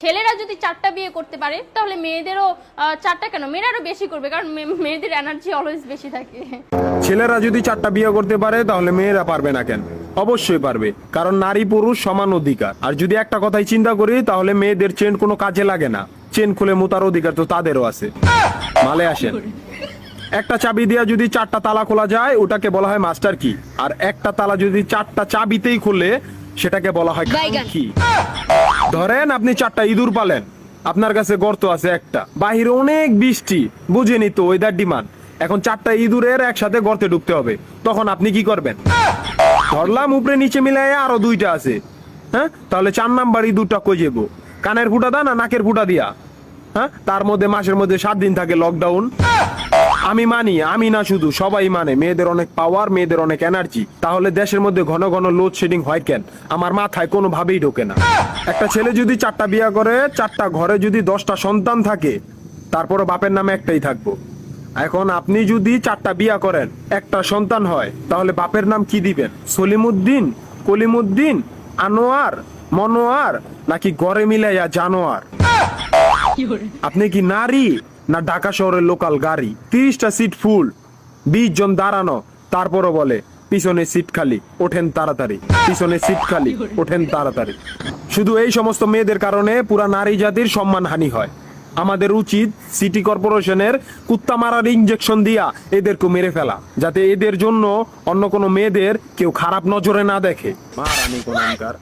ছেলেরা যদি 4টা বিয়ে করতে পারে তাহলে মেয়েদেরও 4টা কেন, মেয়েরা আরো বেশি করবে, কারণ মেয়েদের এনার্জি অলওয়েজ বেশি থাকে। ছেলেরা যদি 4টা বিয়ে করতে পারে তাহলে মেয়েরা পারবে না কেন? অবশ্যই পারবে, কারণ নারী পুরুষ সমান অধিকার। আর যদি একটা কথাই চিন্তা করি তাহলে মেয়েদের চেন কোনো কাজে লাগে না, চেন খুলে মোতার অধিকার তো তাদেরও আছে। মালে আসেন, একটা চাবি দিয়া যদি 4টা তালা খোলা যায় ওটাকে বলা হয় মাস্টার কি, আর একটা তালা যদি 4টা চাবিতেই খুলে সেটাকে বলা হয় কি। ধরেন আপনি 4টা ইঁদুর পালেন, আপনার কাছে গর্ত আছে একটা, বাহিরে অনেক বৃষ্টি, বুঝেনি তো ওয়েদার ডিমান্ড। এখন 4টা ইঁদুরের একসাথে গর্তে ঢুকতে হবে, তখন আপনি কি করবেন? ধরলাম উপরে নিচে মিলাই আরো 2টা আছে, হ্যাঁ, তাহলে 4 নাম্বার ইঁদুরটা কই যাবো? কানের ফুটা দা না নাকের ফুটা দিয়া? হ্যাঁ, তার মধ্যে মাসের মধ্যে 7 দিন থাকে লকডাউন। আমি মানি, আমি না শুধু সবাই মানে, মেয়েদের অনেক পাওয়ার, মেয়েদের অনেক এনার্জি। তাহলে দেশের মধ্যে ঘন ঘন লোডশেডিং হয় কেন? আমার মাথায় কোনোভাবেই ঢোকে না। একটা ছেলে যদি 4টা বিয়ে করে, 4টা ঘরে যদি 10টা সন্তান থাকে, তারপরও বাপের নামে একটাই থাকবো। এখন আপনি যদি 4টা বিয়ে করেন, একটা সন্তান হয়, তাহলে বাপের নাম কি দিবেন? সলিমুদ্দিন, কলিমুদ্দিন, আনোয়ার, মনোয়ার, নাকি গড়ে মিলাইয়া জানোয়ার? আপনি কি নারী না ঢাকা শহরের লোকাল গাড়ি? 30টা সিট ফুল, 20 জন দাঁড়ানো, তারপরও বলে পিছনে সিট খালি, ওঠেন তাড়াতাড়ি, পিছনে সিট খালি, ওঠেন তাড়াতাড়ি। শুধু এই সমস্ত মেয়েদের কারণে পুরা নারী জাতির সম্মানহানি হয়। আমাদের উচিত সিটি কর্পোরেশনের কুত্তা মারার ইনজেকশন দিয়া এদেরকে মেরে ফেলা, যাতে এদের জন্য অন্য কোনো মেয়েদের কেউ খারাপ নজরে না দেখে। মারানি কোনকার।